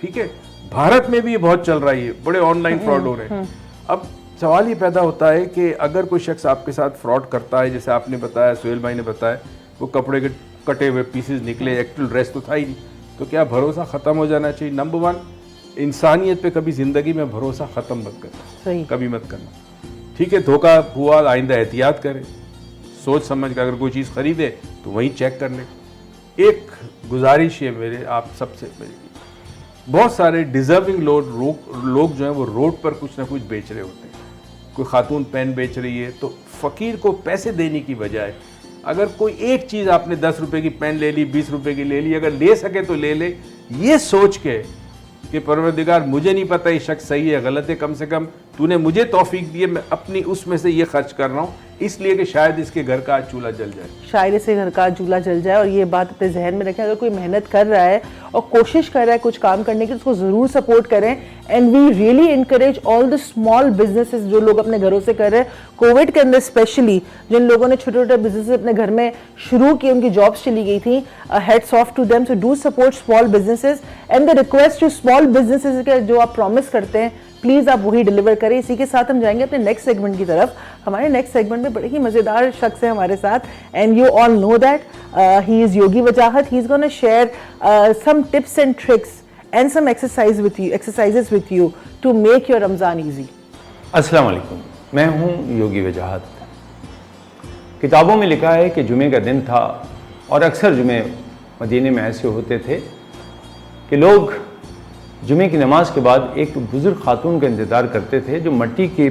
ठीक है। भारत में भी ये बहुत चल रहा है, ये बड़े ऑनलाइन फ्रॉड हो रहे हैं। अब सवाल ये पैदा होता है कि अगर कोई शख्स आपके साथ फ्रॉड करता है, जैसे आपने बताया, सुहेल भाई ने बताया, वो कपड़े के कटे हुए पीसेस निकले, एक्चुअल ड्रेस तो था ही नहीं, तो क्या भरोसा ख़त्म हो जाना चाहिए? नंबर वन, इंसानियत पे कभी ज़िंदगी में भरोसा ख़त्म मत करना, कभी मत करना, ठीक है। धोखा हुआ आइंदा एहतियात करें, सोच समझ कर, अगर कोई चीज़ ख़रीदे तो वहीं चेक कर लें। एक गुजारिश है मेरे आप सबसे, बहुत सारे डिज़र्विंग लोग जो हैं वो रोड पर कुछ ना कुछ बेच रहे होते हैं। कोई खातून पेन बेच रही है तो फ़कीर को पैसे देने की बजाय अगर कोई एक चीज़ आपने 10 रुपए की पेन ले ली, 20 रुपए की ले ली, अगर ले सके तो ले ले, ये सोच के कि परवरदिगार मुझे नहीं पता ये शख्स सही है गलत है, कम से कम तूने मुझे तौफीक दी है, मैं अपनी उसमें से ये खर्च कर रहा हूँ, इसलिए कि शायद इसके घर का आज चूल्हा जल जाए, शायद इसके घर का चूल्हा जल जाए। और ये बात अपने जहन में रखें, अगर कोई मेहनत कर रहा है और कोशिश कर रहा है कुछ काम करने की, उसको ज़रूर सपोर्ट करें। And we really encourage all the small businesses जो लोग अपने घरों से कर रहे हैं, कोविड के अंदर स्पेशली जिन लोगों ने छोटे छोटे बिजनेस अपने घर में शुरू किए, उनकी जॉब्स चली गई थी, heads off to them, so do support small businesses. And the request to small businesses के जो आप प्रॉमिस करते हैं प्लीज़ आप वही डिलीवर करें। इसी के साथ हम जाएंगे अपने नेक्स्ट सेगमेंट की तरफ। हमारे नेक्स्ट सेगमेंट में बड़े ही मज़ेदार शख्स है हमारे साथ, and you all know that he is Yogi Wajahat. He is gonna share some tips and tricks and some exercises with you to make your Ramzan easy. अस्सलाम वालेकुम, मैं हूँ योगी वजाहत। किताबों में लिखा है कि जुमे का दिन था और अक्सर जुमे मदीने में ऐसे होते थे कि लोग जुमे की नमाज के बाद एक बुज़ुर्ग खातून का इंतज़ार करते थे जो मिट्टी के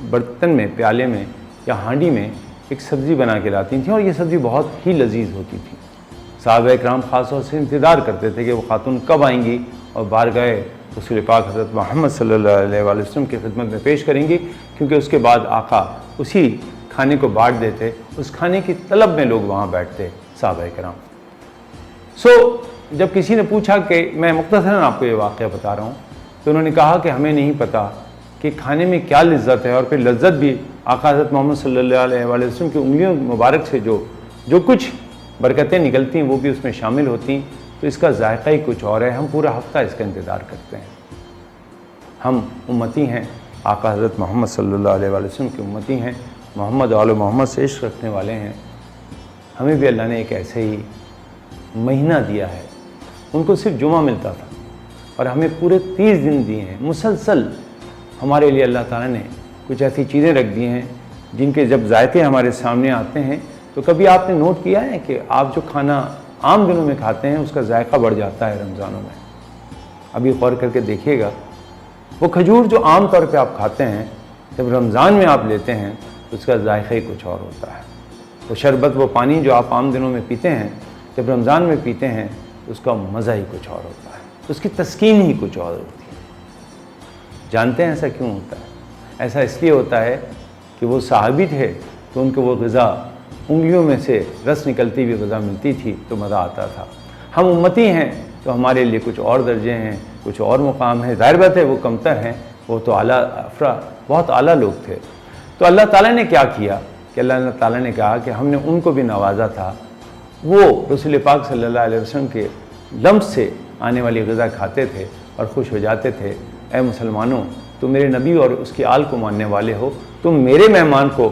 बर्तन में, प्याले में या हांडी में एक सब्ज़ी बना के लाती थी, और ये सब्ज़ी बहुत ही लजीज होती थी। सहाबा-ए-किराम ख़ास तौर से इंतज़ार करते थे कि वो खातून कब आएंगी और बारगाह रसूल पाक हज़रत मोहम्मद सल्लल्लाहु अलैहि वसल्लम की खिदमत में पेश करेंगी, क्योंकि उसके बाद आका उसी खाने को बांट देते, उस खाने की तलब में लोग वहाँ बैठते सहाबा-ए-किराम। जब किसी ने पूछा कि मैं मुख्तसरन आपको ये वाक़या बता रहा हूँ, तो उन्होंने कहा कि हमें नहीं पता कि खाने में क्या लज्जत है, और फिर लज्जत भी आका हज़रत मोहम्मद सल्लल्लाहु अलैहि वसल्लम की उंगलियों मुबारक से जो कुछ बरकतें निकलती हैं वो भी उसमें शामिल होती, तो इसका जायका ही कुछ और है। हम पूरा हफ्ता इसका इंतज़ार करते हैं। हम उम्मती हैं, आका हज़रत मोहम्मद सल्लल्लाहु अलैहि वसल्लम की उम्मती हैं, मोहम्मद आल मोहम्मद से इश्क़ रखने वाले हैं। हमें भी अल्लाह ने एक ऐसे ही महीना दिया है। उनको सिर्फ जुमा मिलता था और हमें पूरे 30 दिन दिए हैं मुसलसल। हमारे लिए अल्लाह ताला ने कुछ ऐसी चीज़ें रख दी हैं जिनके जब जायके हमारे सामने आते हैं, तो कभी आपने नोट किया है कि आप जो खाना आम दिनों में खाते हैं उसका जायका बढ़ जाता है रमज़ानों में? अभी गौर करके देखिएगा, वो खजूर जो आम तौर पे आप खाते हैं, जब रमज़ान में आप लेते हैं तो उसका जायका ही कुछ और होता है। वो शरबत, वो पानी जो आप आम दिनों में पीते हैं, जब रमज़ान में पीते हैं तो उसका मज़ा ही कुछ और होता है, उसकी तस्कीन ही कुछ और होती है। जानते हैं ऐसा क्यों होता है? ऐसा इसलिए होता है कि वो सहाबी थे तो उनको वो ग़िज़ा, उंगलियों में से रस निकलती हुई ग़िज़ा मिलती थी तो मज़ा आता था। हम उम्मती हैं तो हमारे लिए कुछ और दर्जे हैं, कुछ और मुकाम है। ज़ाहिर बात है वो कमतर हैं, वो तो आला अफरा, बहुत आला लोग थे। तो अल्लाह ताला ने क्या किया कि अल्लाह ताला ने कहा कि हमने उनको भी नवाजा था। वो रसूल पाक सल्लल्लाहु अलैहि वसल्लम के लम्स से आने वाली ग़िज़ा खाते थे और खुश हो जाते थे। ए मुसलमानों, तुम मेरे नबी और उसकी आल को मानने वाले हो, तुम मेरे मेहमान को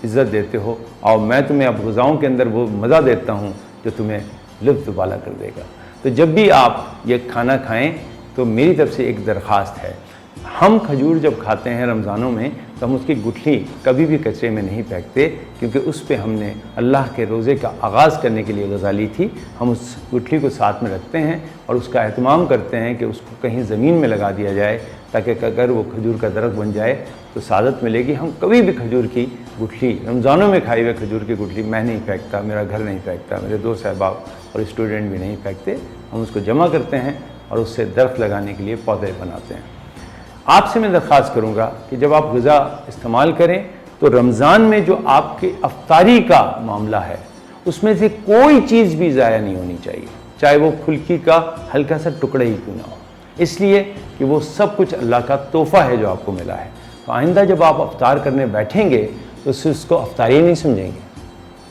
इज़्ज़त देते हो, और मैं तुम्हें अब ग़िज़ाओं के अंदर वो मज़ा देता हूँ जो तुम्हें लुत्फ़ वाला कर देगा। तो जब भी आप ये खाना खाएं तो मेरी तरफ से एक दरख्वास्त है, हम खजूर जब खाते हैं रमज़ानों में तो हम उसकी गुठली कभी भी कचरे में नहीं फेंकते, क्योंकि उस पे हमने अल्लाह के रोज़े का आगाज़ करने के लिए गज़ा ली थी। हम उस गुठली को साथ में रखते हैं और उसका एहतमाम करते हैं कि उसको कहीं ज़मीन में लगा दिया जाए, ताकि अगर वो खजूर का दरख्त बन जाए तो सादत मिलेगी। हम कभी भी खजूर की गुठली, रमज़ानों में खाई हुए खजूर की गुठली मैं नहीं फेंकता, मेरा घर नहीं फेंकता, मेरे दोस्त अहबाब और स्टूडेंट भी नहीं फेंकते। हम उसको जमा करते हैं और उससे दरख्त लगाने के लिए पौधे बनाते हैं। आपसे मैं दरख्वास्त करूँगा कि जब आप ग़िज़ा इस्तेमाल करें तो रमज़ान में जो आपके अफ्तारी का मामला है उसमें से कोई चीज़ भी ज़ाया नहीं होनी चाहिए, चाहे वो फुल्की का हल्का सा टुकड़ा ही क्यों ना हो, इसलिए कि वो सब कुछ अल्लाह का तोहफ़ा है जो आपको मिला है। तो आइंदा जब आप अफ्तार करने बैठेंगे तो उसको अफ्तारी नहीं समझेंगे,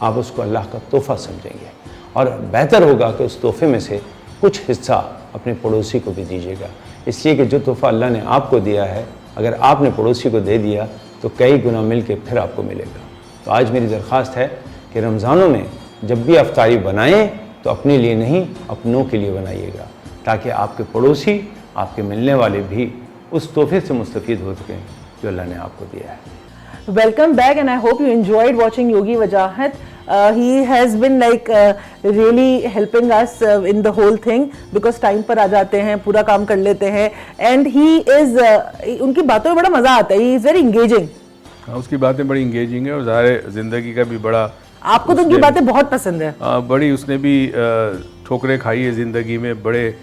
आप उसको अल्लाह का तोहफ़ा समझेंगे, और बेहतर होगा कि उस तोहफ़े में से कुछ हिस्सा अपने पड़ोसी को भी दीजिएगा, इसलिए कि जो तोहफ़ा अल्लाह ने आपको दिया है अगर आपने पड़ोसी को दे दिया तो कई गुना मिल के फिर आपको मिलेगा। तो आज मेरी दरख्वास्त है कि रमज़ानों में जब भी अफ्तारी बनाएं तो अपने लिए नहीं, अपनों के लिए बनाइएगा, ताकि आपके पड़ोसी, आपके मिलने वाले भी उस तोहफ़े से मुस्तफ़ीद हो सकें जो अल्लाह ने आपको दिया है। Welcome back, and I hope you enjoyed watching Yogi Wajahat. He has been like really helping us in the whole thing, because time पर आ जाते हैं, पूरा काम कर लेते हैं, and he is उनकी बातों में बड़ा मज़ा आता है, he is very engaging. उसकी बातें बड़ी इंगेजिंग है और ज़ाहिर ज़िंदगी का भी बड़ा, आपको तो उनकी बातें बहुत पसंद है। बड़ी उसने भी ठोकरें खाई है ज़िंदगी में, बड़े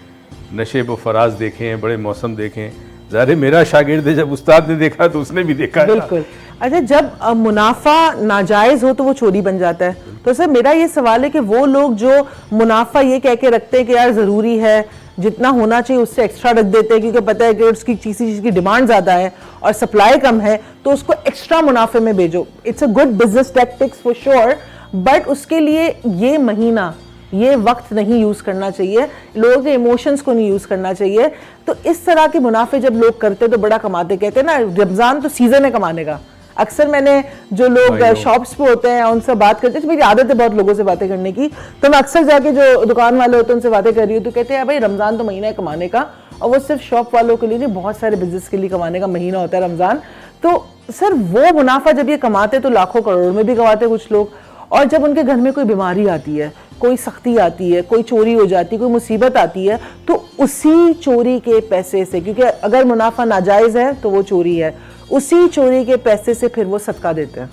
नशे व फराज देखे हैं, बड़े मौसम देखे हैं। ज़ाहिर मेरा शागिर्द है, जब उस्ताद ने देखा तो उसने भी देखा है। बिल्कुल। अच्छा, जब मुनाफा नाजायज़ हो तो वो चोरी बन जाता है। तो सर मेरा ये सवाल है कि वो लोग जो मुनाफा ये कह के रखते हैं कि यार ज़रूरी है, जितना होना चाहिए उससे एक्स्ट्रा रख देते हैं क्योंकि पता है कि उसकी किसी चीज़ की डिमांड ज़्यादा है और सप्लाई कम है, तो उसको एक्स्ट्रा मुनाफे में भेजो। It's a good business tactics for sure, but उसके लिए ये महीना, ये वक्त नहीं यूज़ करना चाहिए, लोगों के इमोशंस को नहीं यूज़ करना चाहिए। तो इस तरह के मुनाफे जब लोग करते तो बड़ा कमाते, कहते हैं ना रमज़ान तो सीज़न है कमाने का। अक्सर मैंने जो लोग शॉप्स पे होते हैं उनसे बात करते हैं, मेरी आदत है बहुत लोगों से बातें करने की, तो मैं अक्सर जाके जो दुकान वाले होते हैं उनसे बातें कर रही हूँ तो कहते हैं भाई रमज़ान तो महीना है कमाने का, और वो सिर्फ शॉप वालों के लिए नहीं, बहुत सारे बिजनेस के लिए कमाने का महीना होता है रमज़ान। तो सर वो मुनाफा जब ये कमाते तो लाखों करोड़ में भी कमाते कुछ लोग, और जब उनके घर में कोई बीमारी आती है, कोई सख्ती आती है, कोई चोरी हो जाती है, कोई मुसीबत आती है, तो उसी चोरी के पैसे से, क्योंकि अगर मुनाफा नाजायज़ है तो वो चोरी है, उसी चोरी के पैसे से फिर वो सदका देते हैं।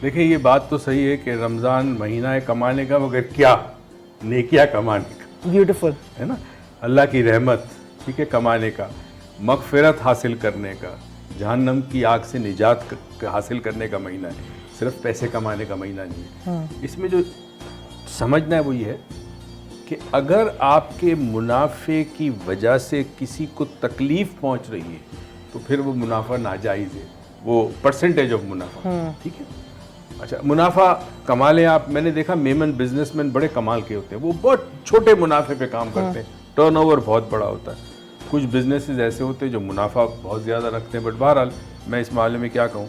देखिए ये बात तो सही है कि रमज़ान महीना है कमाने का, मगर क्या नेकियां कमाने का, ब्यूटीफुल है ना, अल्लाह की रहमत, ठीक है, कमाने का, मगफिरत हासिल करने का, जहन्नम की आग से निजात हासिल करने का महीना है, सिर्फ पैसे कमाने का महीना नहीं है। इसमें जो समझना है वो ये है कि अगर आपके मुनाफे की वजह से किसी को तकलीफ पहुंच रही है तो फिर वो मुनाफा नाजायज़ है, वो परसेंटेज ऑफ मुनाफा, ठीक है। अच्छा, मुनाफा कमा लें आप, मैंने देखा मेमन बिजनेसमैन बड़े कमाल के होते हैं, वो बहुत छोटे मुनाफे पे काम करते हैं, टर्नओवर बहुत बड़ा होता है। कुछ बिजनेसेस ऐसे होते हैं जो मुनाफा बहुत ज़्यादा रखते हैं, बट बहरहाल मैं इस मामले में क्या कहूँ।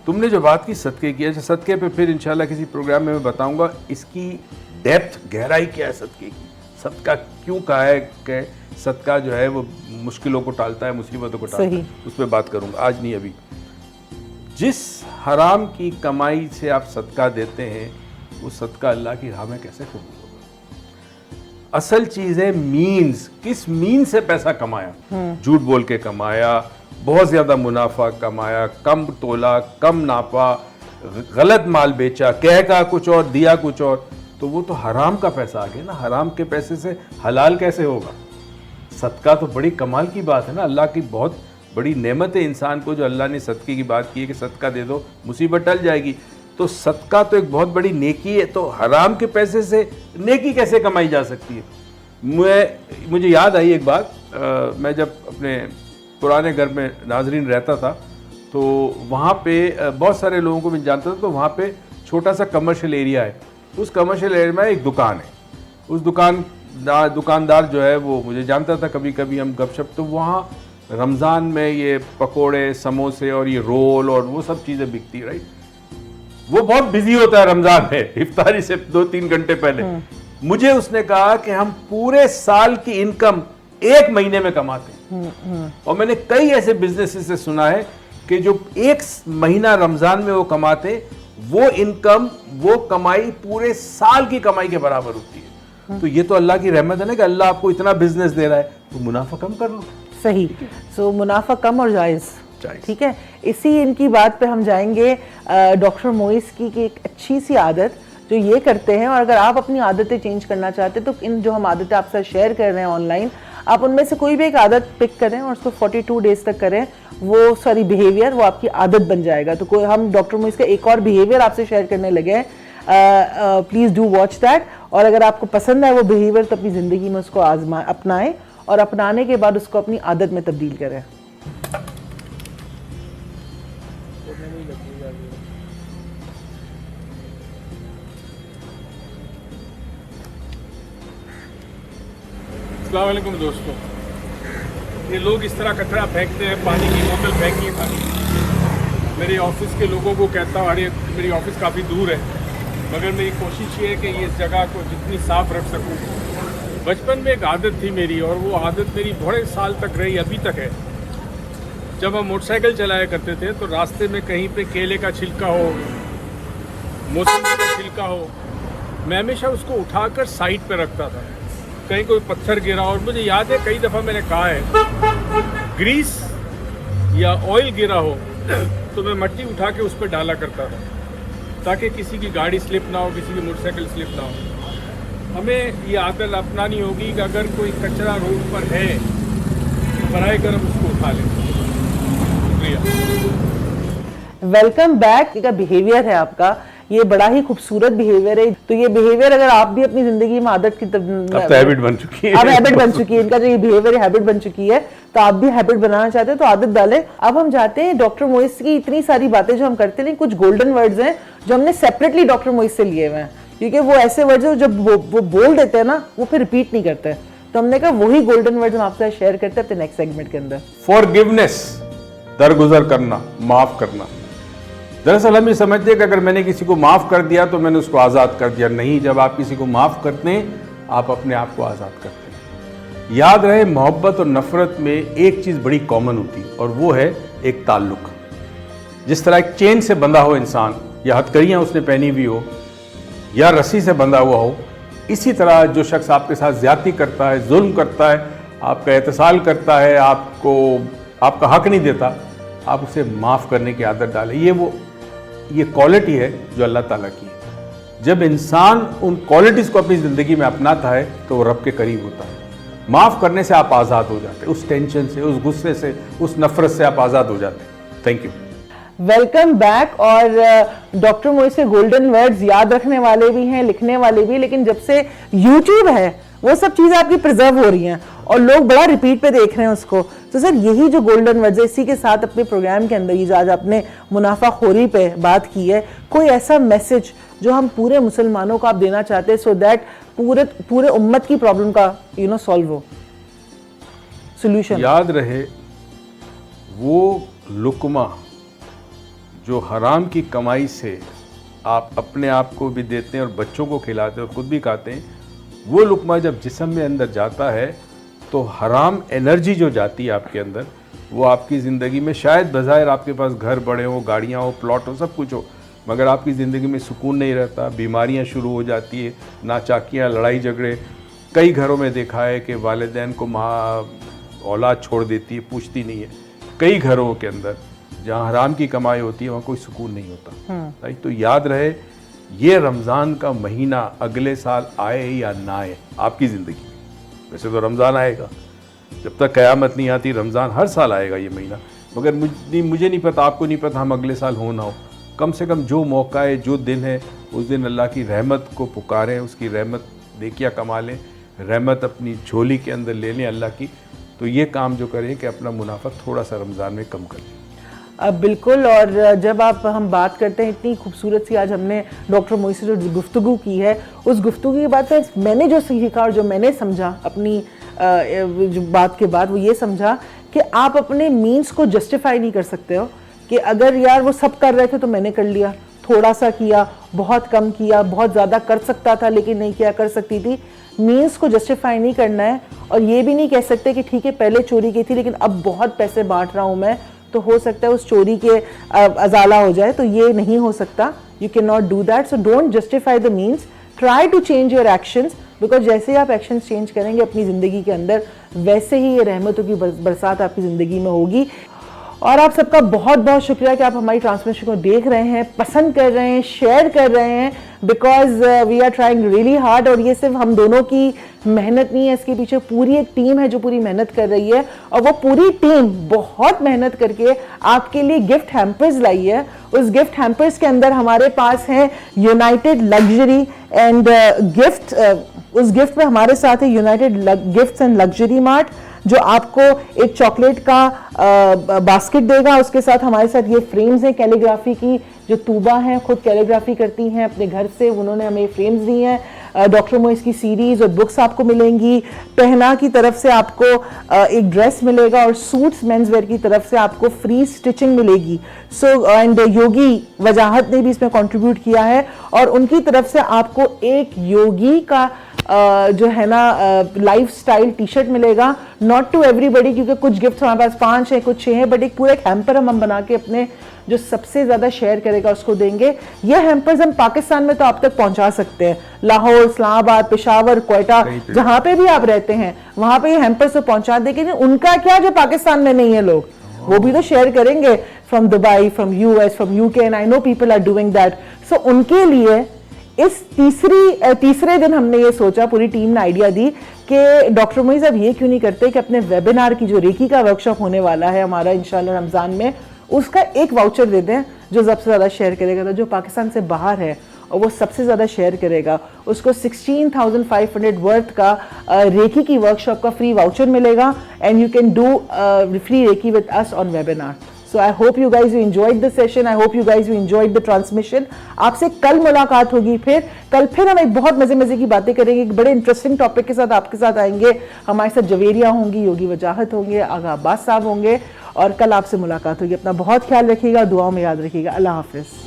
तुमने जो बात की सदक़े की, अच्छा सदक़े पे फिर इंशाल्लाह किसी प्रोग्राम में मैं बताऊंगा इसकी डेप्थ, गहराई क्या है सदक़े की, सदका क्यों कहा है कि सदका जो है वो मुश्किलों को टालता है, मुसीबतों को टालता है, उस पर बात करूंगा, आज नहीं अभी। जिस हराम की कमाई से आप सदका देते हैं वो सदका अल्लाह की राह में कैसे कबूल होगा। असल चीज़ है मीन्स, किस मीन से पैसा कमाया, झूठ बोल के कमाया, बहुत ज़्यादा मुनाफा कमाया, कम तोला, कम नापा, गलत माल बेचा, कह का कुछ और दिया कुछ और, तो वो तो हराम का पैसा आ गया ना। हराम के पैसे से हलाल कैसे होगा। सदका तो बड़ी कमाल की बात है ना, अल्लाह की बहुत बड़ी नेमत है इंसान को, जो अल्लाह ने सदके की बात की है कि सदका दे दो मुसीबत टल जाएगी। तो सदका तो एक बहुत बड़ी नेकी है, तो हराम के पैसे से नेकी कैसे कमाई जा सकती है। मुझे याद आई एक बात, मैं जब अपने पुराने घर में नाजरीन रहता था तो वहाँ पे बहुत सारे लोगों को मैं जानता था, तो वहाँ पे छोटा सा कमर्शियल एरिया है, उस कमर्शियल एरिया में एक दुकान है, उस दुकानदार जो है वो मुझे जानता था, कभी कभी हम गपशप, तो वहाँ रमज़ान में ये पकोड़े, समोसे और ये रोल और वो सब चीज़ें बिकती, राइट। वो बहुत बिजी होता है रमजान में, इफ्तारी से 2-3 घंटे पहले। मुझे उसने कहा कि हम पूरे साल की इनकम 1 महीने में कमाते हैं। और मैंने कई ऐसे बिजनेसेस से सुना है कि जो 1 महीना रमजान में वो कमाते, वो इनकम, वो कमाई पूरे साल की कमाई के बराबर होती है। तो ये तो अल्लाह की रहमत है ना कि अल्लाह आपको इतना बिजनेस दे रहा है, तो मुनाफा कम कर लो। सही। सो मुनाफा कम और जायज़, जायज़। ठीक है। इसी इनकी बात पे हम जाएंगे डॉक्टर मोइस की एक अच्छी सी आदत जो ये करते हैं, और अगर आप अपनी आदतें चेंज करना चाहते हैं तो इन जो हम आदतें आपसे शेयर कर रहे हैं ऑनलाइन, आप उनमें से कोई भी एक आदत पिक करें और उसको 42 डेज तक करें, वो सॉरी बिहेवियर, वो आपकी आदत बन जाएगा। तो कोई हम डॉक्टर मोइस का एक और बिहेवियर आपसे शेयर करने लगे हैं, प्लीज़ डू वॉच दैट। और अगर आपको पसंद है वो बिहेवियर तो अपनी ज़िंदगी में उसको अपनाएं, और अपनाने के बाद उसको अपनी आदत में तब्दील करें। अस्सलाम वालेकुम दोस्तों, ये लोग इस तरह कचरा फेंकते हैं, पानी की बोतल फेंकी है खाली। मेरे ऑफिस के लोगों को कहता हूँ, अरे मेरी ऑफिस काफ़ी दूर है, मगर मेरी कोशिश ये है कि इस जगह को जितनी साफ़ रख सकूँ। बचपन में एक आदत थी मेरी, और वो आदत मेरी बड़े साल तक रही, अभी तक है। जब हम मोटरसाइकिल चलाया करते थे तो रास्ते में कहीं पे केले का छिलका हो, मौसमी का छिलका हो, मैं हमेशा उसको उठाकर साइड पे रखता था। कहीं कोई पत्थर गिरा, और मुझे याद है कई दफ़ा मैंने कहा है, ग्रीस या ऑयल गिरा हो तो मैं मट्टी उठा के उस पर डाला करता था, ताकि किसी की गाड़ी स्लिप ना हो, किसी की मोटरसाइकिल स्लिप ना हो। हमें ये आदत अपनानी होगी कि अगर कोई कचरा रोड पर है तो बराए करम उसको उठा लें। शुक्रिया। वेलकम बैक का बिहेवियर है आपका, ये बड़ा ही खूबसूरत बिहेवियर है। तो ये बिहेवियर अगर आप भी अपनी जिंदगी में आदत की अब तो हैबिट बन चुकी है, अब हैबिट बन चुकी है, इनका जो ये बिहेवियर हैबिट बन चुकी है, तो आप भी हैबिट बनाना चाहते हैं तो आदत डालें। अब हम जाते हैं डॉक्टर मोइस की इतनी सारी बातें जो हम करते हैं, कुछ गोल्डन वर्ड्स हैं जो हमने सेपरेटली डॉक्टर मोइस से लिए हुए हैं, क्योंकि वो ऐसे वर्ड्स हैं जब वो बोल देते हैं ना, वो फिर रिपीट नहीं करते। तो हमने कहा वही गोल्डन वर्ड्स हम आपसे शेयर करते हैं अपने नेक्स्ट सेगमेंट के अंदर। फॉरगिवनेस, दरगुजर करना, माफ करना। दरअसल हम ये समझते हैं कि अगर मैंने किसी को माफ कर दिया तो मैंने उसको आज़ाद कर दिया। नहीं, जब आप किसी को माफ करते हैं आप अपने आप को आज़ाद करते हैं। याद रहे, मोहब्बत और नफरत में एक चीज़ बड़ी कॉमन होती है, और वो है एक ताल्लुक। जिस तरह एक चेन से बंधा हो इंसान, या हथकड़ियाँ उसने पहनी हुई हो, या रस्सी से बंधा हुआ हो, इसी तरह जो शख्स आपके साथ ज्यादती करता है, जुल्म करता है, आपका एहतसाल करता है, आपको आपका हक नहीं देता, आप उसे माफ़ करने की आदत डालें। ये क्वालिटी है जो अल्लाह ताला की है। जब इंसान उन क्वालिटीज़ को अपनी ज़िंदगी में अपनाता है तो वो रब के करीब होता है। माफ़ करने से आप आज़ाद हो जाते हैं, उस टेंशन से, उस गुस्से से, उस नफरत से आप आज़ाद हो जाते हैं। Thank you. Welcome back. और डॉक्टर मोइस के गोल्डन वर्ड्स याद रखने वाले भी हैं, लिखने वाले भी, लेकिन जब से यूट्यूब है वो सब चीज़ें आपकी प्रिजर्व हो रही हैं और लोग बड़ा रिपीट पे देख रहे हैं उसको। तो सर यही जो गोल्डन वर्ड्स है, इसी के साथ अपने प्रोग्राम के अंदर ये जो आज आपने मुनाफाखोरी पे बात की है, कोई ऐसा मैसेज जो हम पूरे मुसलमानों को आप देना चाहते हैं, सो दैट पूरे उम्मत की प्रॉब्लम का सॉल्व हो, सोल्यूशन? याद रहे, वो लुकमा जो हराम की कमाई से आप अपने आप को भी देते हैं और बच्चों को खिलाते हैं और खुद भी खाते हैं, वो लुकमा जब जिस्म में अंदर जाता है तो हराम एनर्जी जो जाती है आपके अंदर, वो आपकी ज़िंदगी में, शायद बज़ाहिर आपके पास घर बड़े हो, गाड़ियाँ हो, प्लॉट हो, सब कुछ हो, मगर आपकी ज़िंदगी में सुकून नहीं रहता, बीमारियाँ शुरू हो जाती है, नाचाकियाँ, लड़ाई झगड़े। कई घरों में देखा है कि वालिदैन को माँ औलाद छोड़ देती है, पूछती नहीं है। कई घरों के अंदर जहाँ हराम की कमाई होती है वहाँ कोई सुकून नहीं होता। राइट? तो याद रहे, ये रमज़ान का महीना अगले साल आए या ना आए आपकी ज़िंदगी में, वैसे तो रमज़ान आएगा, जब तक क़यामत नहीं आती रमज़ान हर साल आएगा ये महीना, मगर मुझे नहीं पता, आपको नहीं पता हम अगले साल हो ना हो। कम से कम जो मौका है, जो दिन है, उस दिन अल्लाह की रहमत को पुकारें, उसकी रहमत देखिया कमा लें, रहमत अपनी झोली के अंदर ले लें अल्लाह की। तो ये काम जो करें कि अपना मुनाफा थोड़ा सा रमज़ान में कम कर लें। अब बिल्कुल। और जब हम बात करते हैं, इतनी खूबसूरत सी आज हमने डॉक्टर मोइस से जो गुफ्तगू की है, उस गुफ्तगू की बात है, मैंने जो सीखा और जो मैंने समझा अपनी जो बात के बाद, वो ये समझा कि आप अपने मीन्स को जस्टिफाई नहीं कर सकते हो कि अगर यार वो सब कर रहे थे तो मैंने कर लिया, थोड़ा सा किया, बहुत कम किया, बहुत ज़्यादा कर सकता था लेकिन नहीं किया, कर सकती थी, मीन्स को जस्टिफाई नहीं करना है। और ये भी नहीं कह सकते कि ठीक है पहले चोरी की थी लेकिन अब बहुत पैसे बांट रहा हूँ मैं, तो हो सकता है उस चोरी के अजाला हो जाए, तो ये नहीं हो सकता। You can not do that, so don't justify the means, try to change your actions, because जैसे ही आप एक्शंस चेंज करेंगे अपनी ज़िंदगी के अंदर, वैसे ही ये रहमतों की बरसात आपकी ज़िंदगी में होगी। और आप सबका बहुत बहुत शुक्रिया कि आप हमारी ट्रांसमिशन को देख रहे हैं, पसंद कर रहे हैं, शेयर कर रहे हैं, because we are trying really hard. और ये सिर्फ हम दोनों की मेहनत नहीं है, इसके पीछे पूरी एक टीम है जो पूरी मेहनत कर रही है, और वो पूरी टीम बहुत मेहनत करके आपके लिए गिफ्ट हैम्पर्स लाई है। उस गिफ्ट हैम्पर्स के अंदर हमारे पास है यूनाइटेड लग्जरी एंड गिफ्ट, उस गिफ्ट में हमारे साथ है United gifts and luxury mart, जो आपको एक चॉकलेट का बास्केट देगा। उसके साथ हमारे साथ ये फ्रेम्स हैं कैलीग्राफी की, जो तूबा हैं खुद कैलीग्राफी करती हैं अपने घर से, उन्होंने हमें फ्रेम्स दी हैं। डॉक्टर मोइस की सीरीज और बुक्स आपको मिलेंगी। पहना की तरफ से आपको एक ड्रेस मिलेगा, और सूट्स मेंस वेयर की तरफ से आपको फ्री स्टिचिंग मिलेगी। सो एंड योगी वजाहत ने भी इसमें कंट्रीब्यूट किया है, और उनकी तरफ से आपको एक योगी का जो है ना लाइफस्टाइल टी शर्ट मिलेगा। नॉट टू एवरीबडी, क्योंकि कुछ गिफ्ट हमारे पास 5 है, कुछ 6 है, बट एक पूरा एक हैम्पर हम बना के अपने जो सबसे ज्यादा शेयर करेगा उसको देंगे। ये हैम्पर्स हम पाकिस्तान में तो आप तक पहुंचा सकते हैं, लाहौर, इस्लामाबाद, पेशावर, क्वेटा, जहां पे भी आप रहते हैं वहां पे ये हैम्पर्स तो पहुंचा देंगे। उनका क्या जो पाकिस्तान में नहीं है लोग, वो भी तो शेयर करेंगे, from Dubai, from US, from UK, and I know people are doing that. So उनके लिए इस तीसरे दिन हमने ये सोचा, पूरी टीम ने आइडिया दी कि डॉक्टर मोइज अब ये क्यों नहीं करते कि अपने वेबिनार की जो रेकी का वर्कशॉप होने वाला है हमारा इंशाल्लाह रमज़ान में, उसका एक वाउचर दे दें जो सबसे ज़्यादा शेयर करेगा। तो जो पाकिस्तान से बाहर है और वो सबसे ज़्यादा शेयर करेगा, उसको 16,500 वर्थ का रेकी की वर्कशॉप का फ्री वाउचर मिलेगा, and you can do free Reiki with us on webinar. So I hope you guys you enjoyed the session. I hope you guys you enjoyed the transmission. आपसे कल मुलाकात होगी, कल हम एक बहुत मजे की बातें करेंगे, एक बड़े इंटरेस्टिंग टॉपिक के साथ आपके साथ आएंगे। हमारे साथ जवेरिया होंगी, योगी वजाहत होंगे, आगा अब्बास साहब होंगे, और कल आपसे मुलाकात होगी। अपना बहुत ख्याल रखिएगा, दुआओं में याद रखिएगा। अल्लाह हाफिज़।